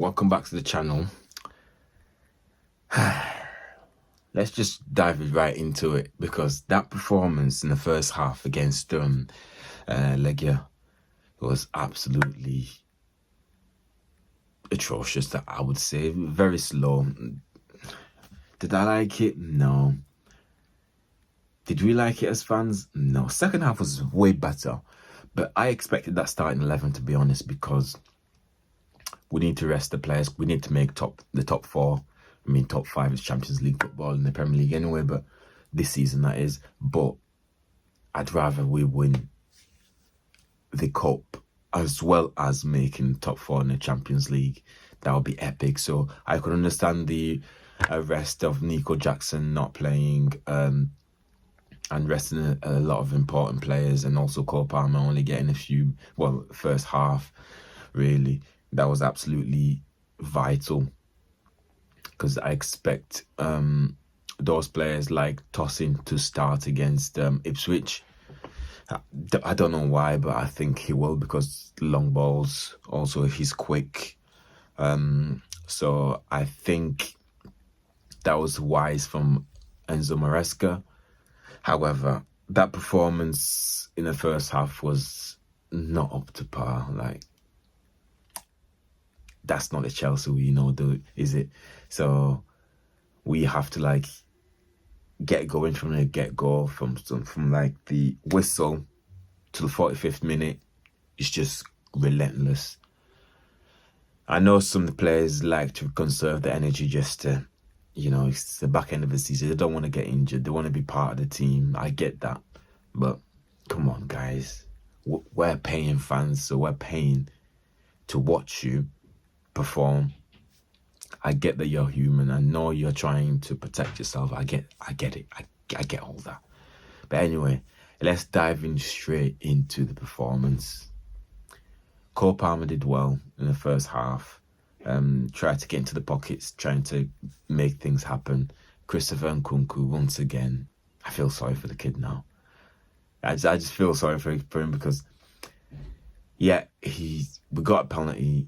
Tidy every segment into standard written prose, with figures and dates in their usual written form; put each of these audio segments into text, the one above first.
Welcome back to the channel. Let's just dive right into it, because that performance in the first half against Legia was absolutely atrocious, that I would say. Very slow. Did I like it? No. Did we like it as fans? No. Second half was way better, but I expected that starting 11, to be honest, because we need to rest the players. We need to make the top four. I mean, top five is Champions League football in the Premier League anyway, but this season that is. But I'd rather we win the Cup as well as making top four in the Champions League. That would be epic. So I could understand the rest of Nico Jackson not playing and resting a lot of important players, and also Cole Palmer only getting a few, well, first half, really. That was absolutely vital, because I expect those players like Tosin to start against Ipswich. I don't know why, but I think he will, because long balls, also if he's quick. So I think that was wise from Enzo Maresca. However, that performance in the first half was not up to par. Like, that's not the Chelsea we know, is it? So we have to get going from the get-go, from like the whistle to the 45th minute. It's just relentless. I know some of the players like to conserve the energy just to, it's the back end of the season. They don't want to get injured. They want to be part of the team. I get that. But come on, guys. We're paying fans, so we're paying to watch you perform. I get that you're human. I know you're trying to protect yourself. I get it. I get all that. But anyway, let's dive in straight into the performance. Cole Palmer did well in the first half. Tried to get into the pockets, trying to make things happen. Christopher Nkunku, once again, I feel sorry for the kid now. I just feel sorry for him, because, yeah, we got a penalty,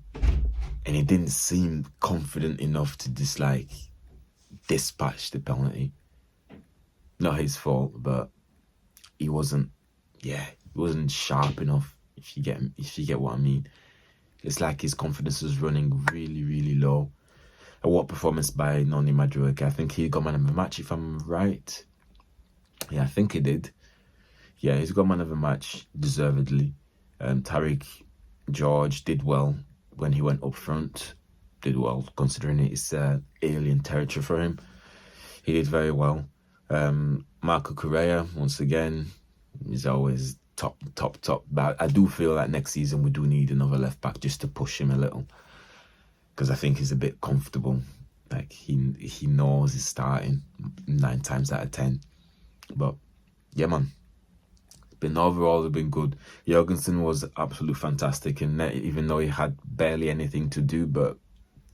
and he didn't seem confident enough to just dispatch the penalty. Not his fault, but he wasn't sharp enough, if you get what I mean. It's like his confidence was running really, really low. And what performance by Noni Madueke. I think he got man of the match, if I'm right. Yeah, I think he did. Yeah, he's got man of the match, deservedly. Tariq George did well when he went up front. Did well, considering it's alien territory for him. He did very well. Marco Correa, once again, is always top. But I do feel like next season we do need another left back, just to push him a little, because I think he's a bit comfortable. Like, he knows he's starting 9 times out of 10. But yeah, man. But overall, it's been good. Jorgensen was absolutely fantastic, and even though he had barely anything to do, but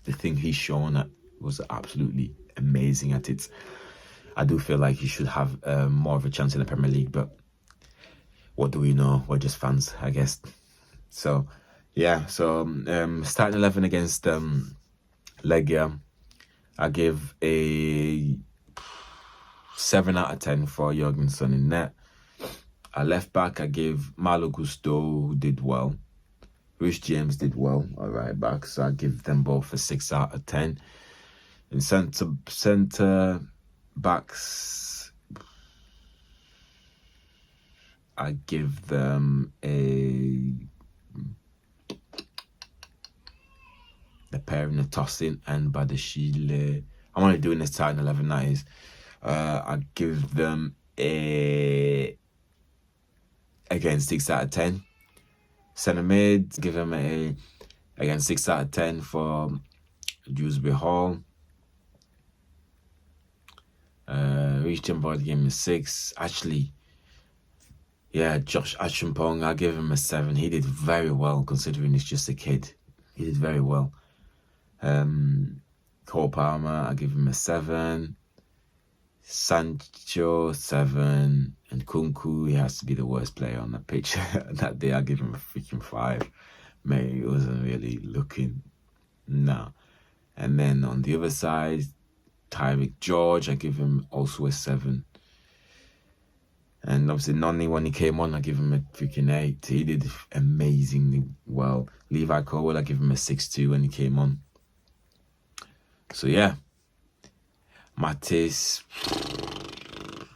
the thing he's shown at was absolutely amazing at it. I do feel like he should have more of a chance in the Premier League, but what do we know? We're just fans, I guess. So, yeah. So, starting 11 against Legia, I give a 7 out of 10 for Jorgensen in net. At left back, I give Malo Gusto, who did well. Rich James did well at right back, so I give them both a 6 out of 10. In centre backs, I give them the pairing of Tosin and Badashile. I'm only doing this starting 11, that is. I give them again 6 out of 10. Centre mid, give them again 6 out of 10 for Dewsbury Hall. Reach Jimbo gave him a 6. Actually, yeah, Josh Achumpong, I'll give him a 7. He did very well, considering he's just a kid. He did very well. Cole Palmer, I'll give him a 7. Sancho, 7. And Kunku, he has to be the worst player on the pitch. That day, I'll give him a freaking 5. Mate, he wasn't really looking Nah. And then on the other side, Tyreek George, I give him also a 7. And obviously Nani, when he came on, I give him a freaking 8. He did amazingly well. Levi Colwell, I give him a 6-2 when he came on. So yeah, Matisse,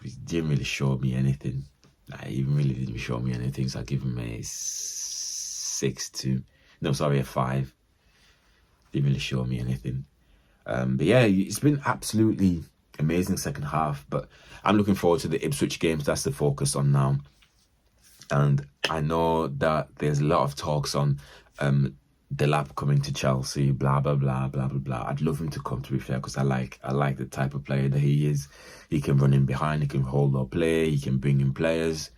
he didn't really show me anything. He really didn't show me anything, so I give him a 6-2. No, sorry, a 5. Didn't really show me anything. But yeah, it's been absolutely amazing second half. But I'm looking forward to the Ipswich games. That's the focus on now. And I know that there's a lot of talks on Delap coming to Chelsea, blah blah blah blah blah blah. I'd love him to come, to be fair, because I like the type of player that he is. He can run in behind, he can hold or play, he can bring in players,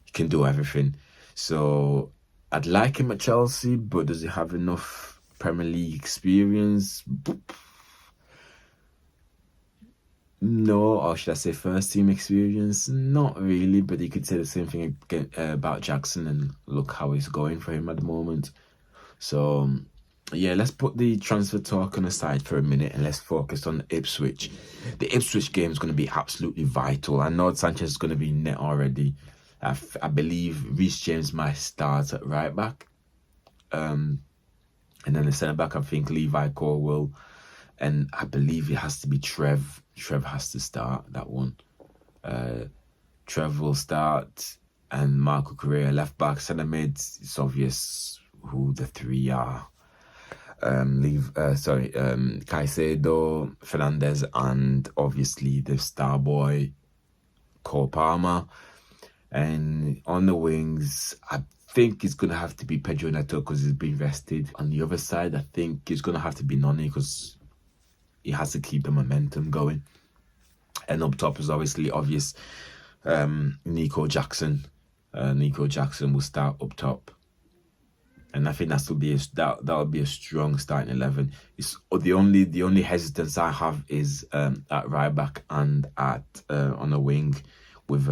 he can do everything. So I'd like him at Chelsea, but does he have enough Premier League experience? No, or should I say first team experience? Not really, but you could say the same thing about Jackson, and look how it's going for him at the moment. So yeah, let's put the transfer talk on the side for a minute and let's focus on Ipswich. The Ipswich game is going to be absolutely vital. I know Sanchez is going to be net already. I believe Reece James might start at right back. And then the centre back, I think Levi Colwell. And I believe it has to be Trev. Trev has to start that one. Trev will start. And Marco Correa left back, centre mid. It's obvious who the three are. Caicedo, Fernandez, and obviously the star boy Cole Palmer. And on the wings, I think it's going to have to be Pedro Neto because he's been rested. On the other side, I think it's going to have to be Noni because he has to keep the momentum going. And up top is obviously obvious Nico Jackson. Nico Jackson will start up top. And I think that'll be a strong starting 11. It's the only hesitance I have is at right back and at on the wing with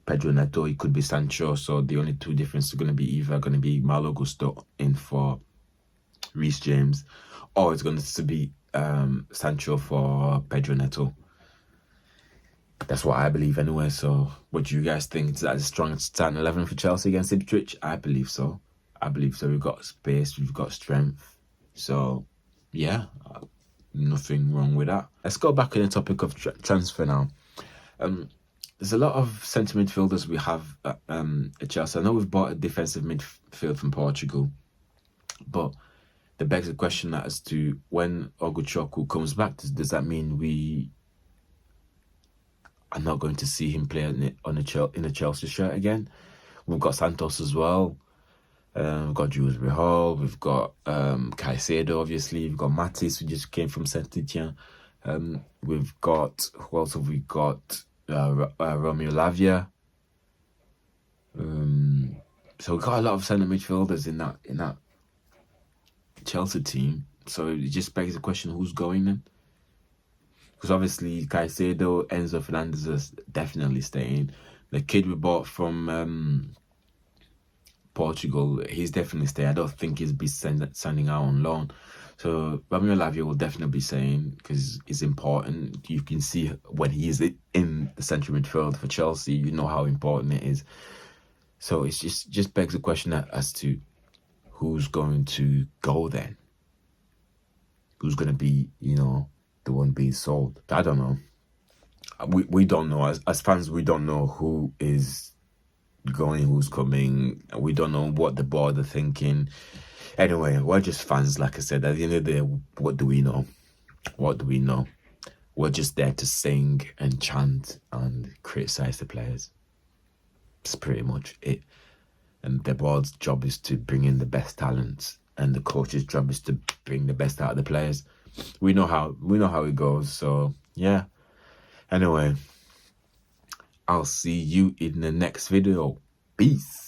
Pedro Neto. It could be Sancho. So the only two differences are going to be either going to be Malo Gusto in for Reece James, or it's going to be Sancho for Pedro Neto. That's what I believe anyway. So what do you guys think? Is that a strong starting 11 for Chelsea against Ipswich? I believe so. We've got space, we've got strength. So, yeah, nothing wrong with that. Let's go back on the topic of transfer now. There's a lot of centre midfielders we have at Chelsea. I know we've bought a defensive midfield from Portugal, but there begs the question as to when Oguchoku comes back, does that mean we are not going to see him play in a Chelsea shirt again? We've got Santos as well. We've got Jules Rehal, we've got Caicedo, obviously, we've got Matisse, who just came from Saint-Etienne. We've got, who else have we got? Romeo Lavia. So we've got a lot of centre midfielders in that Chelsea team. So it just begs the question, who's going then? Because obviously Caicedo, Enzo Fernandez is definitely staying. The kid we bought from Portugal, he's definitely staying. I don't think he'll be sending out on loan. So Romeo Lavia will definitely be staying because it's important. You can see when he is in the central midfield for Chelsea, you know how important it is. So it's just begs the question as to who's going to go then. Who's going to be, the one being sold? I don't know. We don't know. As fans, we don't know who is going, who's coming. We don't know what the board are thinking. Anyway, we're just fans, like I said. At the end of the day, what do we know? We're just there to sing and chant and criticize the players. That's pretty much it. And the board's job is to bring in the best talents, and the coach's job is to bring the best out of the players. We know how it goes. So yeah. Anyway, I'll see you in the next video. Peace.